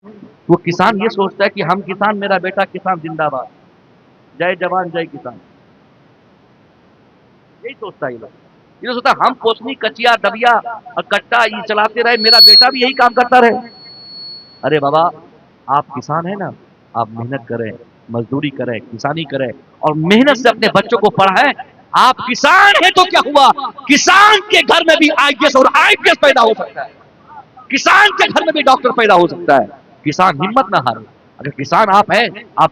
وہ کسان یہ سوچتا ہے کہ ہم کسان، میرا بیٹا کسان زندہ باد، جے جوان جے کسان، یہی سوچتا ہے یہ لوگ. یہ سوچتا ہے ہم پوچھنی کچیا دبیا اور کٹا یہ چلاتے رہے، میرا بیٹا بھی یہی کام کرتا رہے. ارے بابا، آپ کسان ہیں نا، آپ محنت کریں، مزدوری کریں، کسانی کریں اور محنت سے اپنے بچوں کو پڑھائیں. آپ کسان ہیں تو کیا ہوا، کسان کے گھر میں بھی آئی پی ایس اور آئی پی ایس پیدا ہو سکتا ہے، کسان کے گھر میں بھی ڈاکٹر پیدا ہو سکتا ہے. کسان ہمت نہ ہارے. اگر کسان آپ ہیں، آپ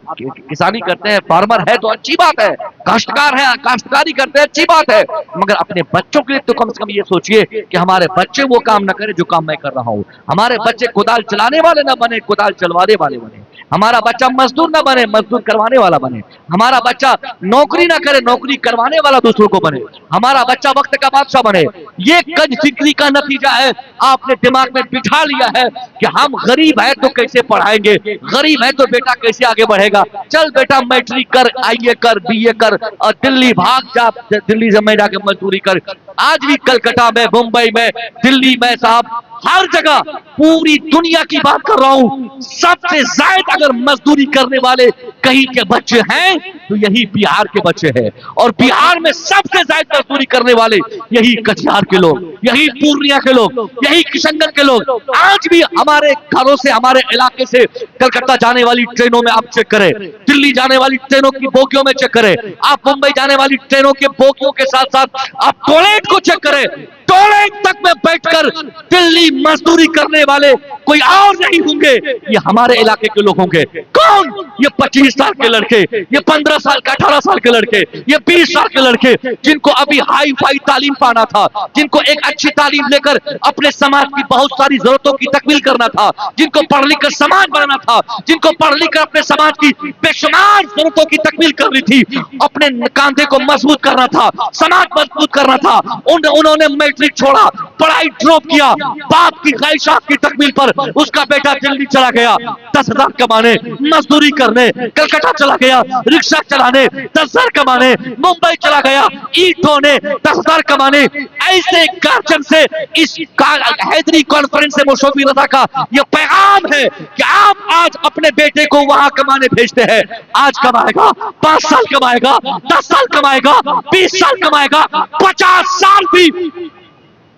کسانی کرتے ہیں، فارمر ہے تو اچھی بات ہے، کاشتکار ہے، کاشتکاری کرتے ہیں، اچھی بات ہے، مگر اپنے بچوں کے لیے تو کم سے کم یہ سوچئے کہ ہمارے بچے وہ کام نہ کریں جو کام میں کر رہا ہوں. ہمارے بچے کدال چلانے والے نہ بنے، کدال چلوانے والے بنے. ہمارا بچہ مزدور نہ بنے، مزدور کروانے والا بنے. ہمارا بچہ نوکری نہ کرے، نوکری کروانے والا دوسروں کو بنے. ہمارا بچہ وقت کا بادشاہ بنے. یہ کنج فکری کا نتیجہ ہے. آپ نے دماغ میں بٹھا لیا ہے کہ ہم غریب ہیں تو کیسے پڑھائیں گے، غریب ہے تو بیٹا کیسے آگے بڑھے گا. چل بیٹا میٹرک کر، آئی اے کر، بی اے کر اور دلی بھاگ جا، دلی سے میں جا کے مزدوری کر. آج بھی کلکتہ میں، ممبئی میں، دلی میں، صاحب ہر جگہ، پوری دنیا کی بات کر رہا ہوں، سب سے زائد اگر مزدوری کرنے والے کہیں کے بچے ہیں تو یہی بہار کے بچے ہیں. اور بہار میں سب سے زائد مزدوری کرنے والے یہی کٹیہار کے لوگ، یہی پورنیہ کے لوگ، یہی کشن گنج کے لوگ. آج بھی ہمارے گھروں سے، ہمارے علاقے سے کلکتہ جانے والی ٹرینوں میں آپ چیک کریں، دلی جانے والی ٹرینوں کی بوگیوں میں چیک کریں، آپ ممبئی جانے والی ٹرینوں کے بوگیوں کے ساتھ ساتھ آپ ٹوائلٹ کو چیک کریں. ٹوائلٹ تک میں بیٹھ کر دلی مزدوری کرنے والے کوئی اور نہیں ہوں گے، یہ ہمارے علاقے کے لوگ ہوں گے. کون؟ یہ 25 سال کے لڑکے، یہ 15 سال کے، 18 سال کے لڑکے، یہ 20 سال کے لڑکے، جن کو ابھی ہائی فائی تعلیم پانا تھا، جن کو ایک اچھی تعلیم لے کر اپنے سماج کی بہت ساری ضرورتوں کی تکمیل کرنا تھا، جن کو پڑھ لکھ کر سماج بنانا تھا، جن کو پڑھ لکھ کر اپنے سماج کی بے شمار ضرورتوں کی تکمیل کرنی تھی، اپنے کاندھے کو مضبوط کرنا تھا، سماج مضبوط کرنا تھا. انہوں نے میٹرک چھوڑا، پڑھائی ڈراپ کیا، باپ کی خواہشات کی تکمیل پر اس کا بیٹا دلی چلا گیا 10,000 کمانے، مزدوری کرنے، کلکتہ چلا گیا رکشہ چلانے 10,000 کمانے، ممبئی چلا گیا اینٹ ڈھونے 10,000 کمانے. ایسے گارجن سے اس حیدری کانفرنس سے مشوفی رضا کا یہ پیغام ہے کہ آپ آج اپنے بیٹے کو وہاں کمانے بھیجتے ہیں. آج کمائے گا، 5 سال کمائے گا، 10 سال کمائے گا، 20 سال کمائے گا، 50 سال بھی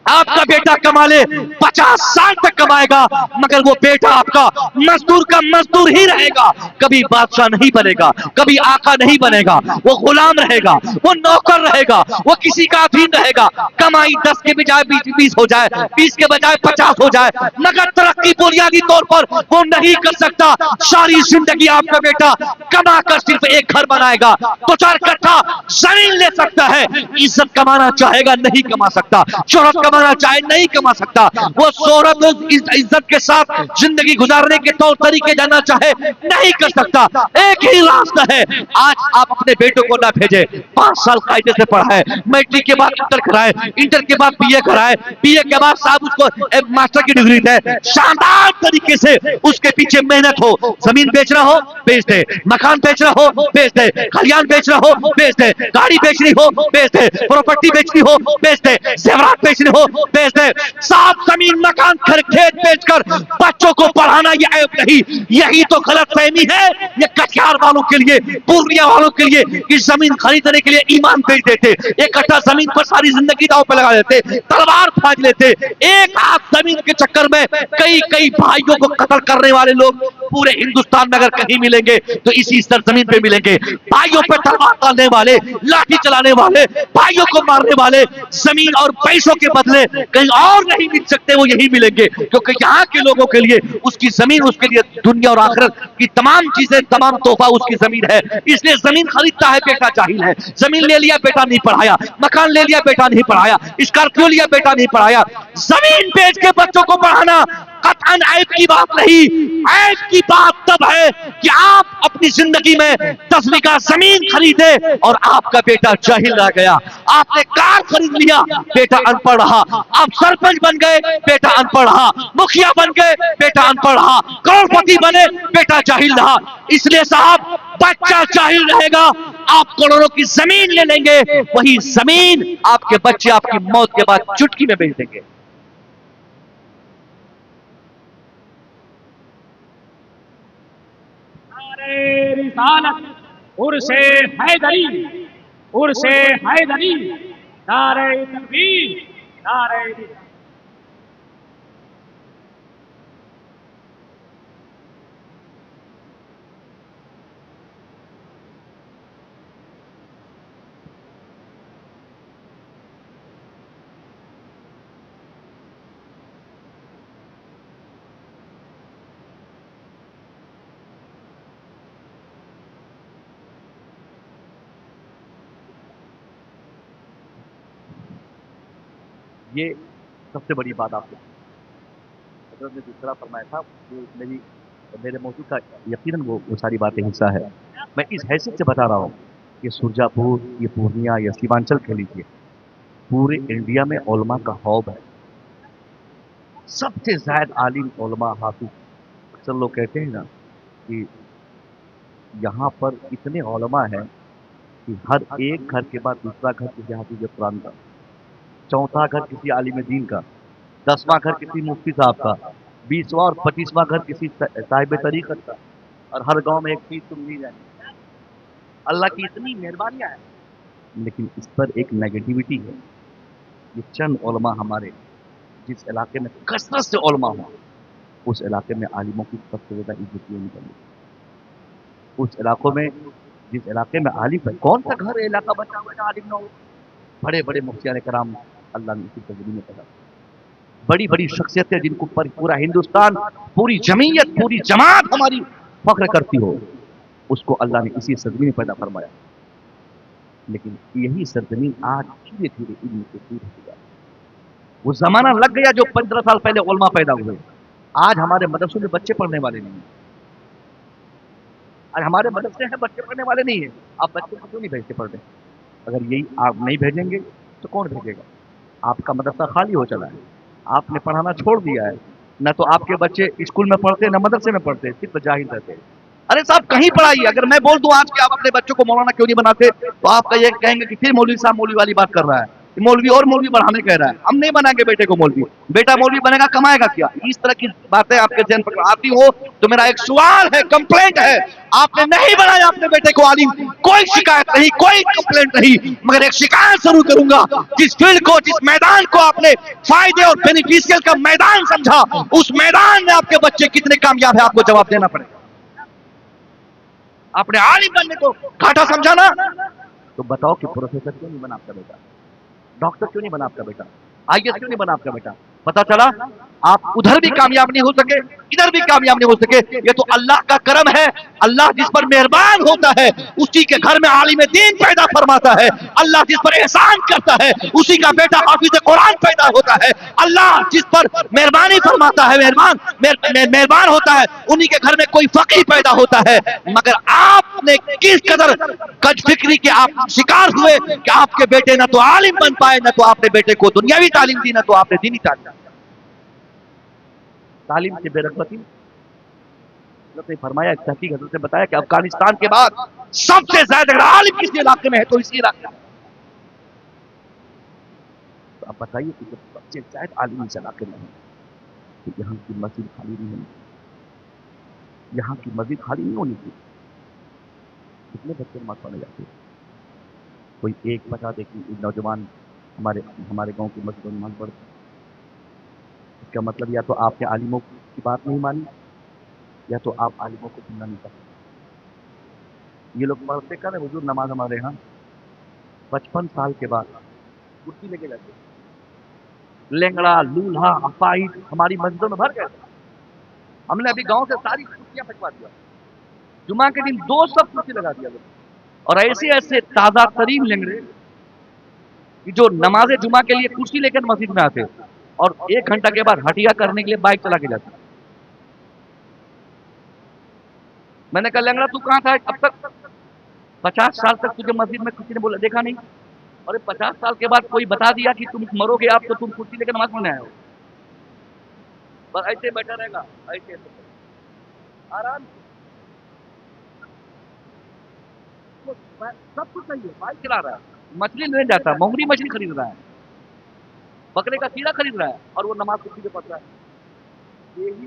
آپ کا بیٹا کما لے، 50 سال تک کمائے گا، مگر وہ بیٹا آپ کا مزدور کا مزدور ہی رہے گا. کبھی بادشاہ نہیں بنے گا، کبھی آقا نہیں بنے گا، وہ غلام رہے گا، وہ نوکر رہے گا، وہ کسی کا ادھین رہے گا. کمائی 10 کے بجائے 20 ہو جائے، 20 کے بجائے 50 ہو جائے، مگر ترقی بنیادی طور پر وہ نہیں کر سکتا. ساری زندگی آپ کا بیٹا کما کر صرف ایک گھر بنائے گا، 2-4 کٹھا زمین لے سکتا ہے، عزت کمانا چاہے گا نہیں کما سکتا، شہرت کمانا چاہے نہیں کما سکتا. وہ شہرت عزت کے ساتھ زندگی گزارنے کے طور طریقے جانا چاہے نہیں کر سکتا. ایک ہی راستہ ہے. آج آپ اپنے بیٹوں کو نہ بھیجیں، 5 سال قاعدے سے پڑھائے، میٹرک کے بعد انٹر کرائے، انٹر کے بعد بی اے کرائے، بی اے کے بعد صاحب اس کو ماسٹر کی ڈگری دے، شاندار طریقے سے اس کے پیچھے محنت ہو. زمین بیچ رہا ہو بیچ دے، مکان بیچ رہا ہو بیچ دے، کھلیان بیچ رہا ہو بیچ دے، گاڑی بیچنی ہو بیچ دے، پراپرٹی بیچنی ہو بیچ دے، زیورات بیچنے ہو بیچ دے. صاحب زمین مکان کھیت بیچ کر بچوں کو پڑھانا یہ عیب نہیں. یہی تو غلط فہمی ہے. یہ کٹیہار والوں کے لیے، پورنیہ والوں کے لیے اس زمین خریدنے کے لیے ایمان بیچ دیتے، ایک کٹھا زمین پر ساری زندگی داؤ پہ لگا دیتے، تلوار پھاڑ لیتے. ایک ہاتھ زمین کے چکر میں کئی بھائیوں کو قتل کرنے والے لوگ پورے ہندوستان میں اگر کہیں ملیں گے تو اسی سرزمین پہ ملیں گے. بھائیوں پہ تلوار ڈالنے والے، لاٹھی چلانے والے، بھائیوں کو مارنے والے زمین اور پیسوں کے بدلے کہیں اور نہیں مل سکتے، وہ یہی ملیں گے. کیونکہ یہاں کے لوگوں کے لیے اس کی زمین، اس کے لیے دنیا اور آخرت کی تمام چیزیں، تمام تحفہ اس کی زمین ہے. اس لیے زمین خریدتا ہے بیٹا جاہل ہے. زمین لے لیا بیٹا نہیں پڑھایا، مکان لے لیا بیٹا نہیں پڑھایا، اسکارپیو لیا بیٹا نہیں پڑھایا. زمین بیچ کے بچوں کو پڑھانا قطعاً عیب کی بات نہیں. عیب کی بات تب ہے کہ آپ اپنی زندگی میں 10 بیگھہ زمین خریدے اور آپ کا بیٹا جاہل رہ گیا. آپ نے کار خرید لیا، بیٹا ان پڑھ رہا. آپ سرپنچ بن گئے، بیٹا ان پڑھ رہا. مکھیا بن گئے، بیٹا ان پڑھ رہا. کروڑپتی بنے، بیٹا جاہل رہا. اس لیے صاحب بچہ جاہل رہے گا، آپ کروڑوں کی زمین لے لیں گے، وہی زمین آپ کے بچے آپ کی موت کے بعد چٹکی میں بیچ دیں گے. رسالت عرس حیدری عرس حیدری نعرہ تکبیر نعرہ رسالت. یہ سب سے بڑی بات آپ کو حضرت نے دوسرا فرمایا تھا وہ میرے موضوع کا یقیناً وہ ساری باتیں حصہ ہے. میں اس حیثیت سے بتا رہا ہوں کہ سرجا پور یہ پورنیا یا سیمانچل کہہ لیجیے پورے انڈیا میں علماء کا حوب ہے. سب سے زائد عالم علماء حافظ. اکثر لوگ کہتے ہیں نا کہ یہاں پر اتنے علماء ہیں کہ ہر ایک گھر کے بعد دوسرا گھر کسی حافظ قرآن کا، چوتھا گھر کسی عالم دین کا، 10واں گھر کسی مفتی صاحب کا، 20واں اور 25واں گھر کسی صاحب طریقت کا، اور ہر گاؤں میں ایک چیز تم نہیں جائیں. اللہ کی اتنی مہربانیاں ہیں، لیکن اس پر ایک نیگیٹیوٹی ہے. یہ چند علماء ہمارے جس علاقے میں کثرت سے علماء ہوں اس علاقے میں عالموں کی سب سے زیادہ عزت نہیں کرنی. اس علاقوں میں جس علاقے میں عالم ہے، کون سا گھر علاقہ بچا ہوا ہے عالم نہ ہو؟ بڑے بڑے مفتیان کرام اللہ نے اسی تجربے میں پیدا، بڑی بڑی شخصیتیں جن کو پورا ہندوستان، پوری جمعیت، پوری جماعت ہماری فخر کرتی ہو، اس کو اللہ نے اسی سرزمین میں پیدا فرمایا. لیکن یہی سرزمین آج دھیرے دھیرے علم سے دور ہو جائے. وہ زمانہ لگ گیا جو 15 سال پہلے علماء پیدا ہوئے. آج ہمارے مدرسوں میں بچے پڑھنے والے نہیں ہیں. آج ہمارے مدرسے ہیں بچے پڑھنے والے نہیں ہیں. آپ بچوں کو کیوں نہیں بھیجتے پڑھنے؟ اگر یہی آپ نہیں بھیجیں گے تو کون بھیجے گا؟ آپ کا مدرسہ خالی ہو چلا ہے، آپ نے پڑھانا چھوڑ دیا ہے. نہ تو آپ کے بچے اسکول میں پڑھتے نہ مدرسے میں پڑھتے، صرف جاہل رہتے. ارے صاحب کہیں پڑھائیے. اگر میں بول دوں آج کہ آپ اپنے بچوں کو مولانا کیوں نہیں بناتے تو آپ کا یہ کہیں گے کہ پھر مولوی صاحب مولوی والی بات کر رہا ہے، مولوی اور مولوی بڑھانے کہہ رہا ہے. ہم نہیں بنائیں گے بیٹے کو مولوی. بیٹا مولوی بنے گا کمائے گا کیا؟ اس طرح کی باتیں آپ کے ذہن پر آتی ہو تو میرا ایک سوال ہے، کمپلینٹ ہے. آپ نے نہیں بنایا اپنے بیٹے کو عالم، کوئی شکایت نہیں، کوئی کمپلینٹ نہیں، مگر ایک شکایت ضرور کروں گا. جس فیلڈ کو، جس میدان کو آپ نے فائدے اور بینیفیشل کا میدان سمجھا، اس میدان میں آپ کے بچے کتنے کامیاب ہیں آپ کو جواب دینا پڑے گا. آپ نے عالم بننے کو گھاٹا سمجھا نا، تو بتاؤ کہ پروفیسر کیوں نہیں بنا آپ کا بیٹا، ڈاکٹر کیوں نہیں بنا آپ کا بیٹا، آئی ایس کیوں نہیں بنا آپ کا بیٹا؟ پتا چلا آپ ادھر بھی کامیاب نہیں ہو سکے، ادھر بھی کامیاب نہیں ہو سکے. یہ تو اللہ کا کرم ہے. اللہ جس پر مہربان ہوتا ہے اسی کے گھر میں عالم دین پیدا فرماتا ہے. اللہ جس پر احسان کرتا ہے اسی کا بیٹا حافظ قرآن پیدا ہوتا ہے. اللہ جس پر مہربانی فرماتا ہے، مہربان ہوتا ہے، انہی کے گھر میں کوئی فقیر پیدا ہوتا ہے. مگر آپ نے کس قدر کج فکری کے آپ شکار ہوئے کہ آپ کے بیٹے نہ تو عالم بن پائے، نہ تو آپ نے بیٹے کو دنیاوی تعلیم دی، نہ تو آپ نے دینی تعلیم دی. تعلیم سے بے رغبتی. حضرت نے فرمایا، ایک تحقیق حضرت نے بتایا کہ افغانستان کے بعد سب سے زیادہ اگر عالم کسی علاقے میں ہے تو اسی علاقے میں. تو آپ بتائیے کہ جب سب سے زیادہ عالم اس علاقے میں ہے تو یہاں کی مسجد خالی نہیں ہونی چاہیے، یہاں کی مسجد خالی نہیں ہونی چاہیے. کتنے بچے نماز پڑھنے جاتے ہیں؟ کوئی ایک بتا دے کہ نوجوان ہمارے گاؤں کی مسجد میں نماز پڑھتے. اس کا مطلب یا تو آپ نے عالموں کی بات نہیں مانی یا تو آپ عالموں کو سننا نہیں چاہتے. یہ لوگ پڑھتے کر حضور نماز ہمارے یہاں 55 سال کے بعد کرسی لے کے جاتے. لینگڑا لولہا اپاہج ہماری مسجدوں میں بھر گئے. ہم نے ابھی گاؤں سے ساری کرسیاں پھنکوا دیا. جمعہ کے دن 200 کرسی لگا دیا. اور ایسے ایسے تازہ ترین لنگڑے جو نماز جمعہ کے لیے کرسی لے کر مسجد میں آتے اور 1 گھنٹہ کے بعد ہٹیا کرنے کے لیے بائک چلا کے جاتے. میں نے کہا لنگڑا تو کہاں تھا اب تک؟ 50 سال تک تجھے مسجد میں کسی نے بولا دیکھا نہیں. اور 50 سال کے بعد کوئی بتا دیا کہ تم مرو گے آپ تو تم کرسی لے کر نماز پڑھنے آئے ہو. بس ایسے بیٹھا رہے گا، ایسے آرام. سب کچھ صحیح ہے، بائک چلا رہا ہے، مچھلی نہیں جاتا، مونگری مچھلی خرید رہا ہے، بکرے کا سیرا خرید رہا ہے اور وہ نماز کرسی پہ پڑھ رہا ہے. یہی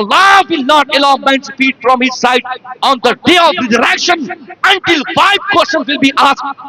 Allah will not allow man's feet from his side on the day of resurrection until 5 questions will be asked.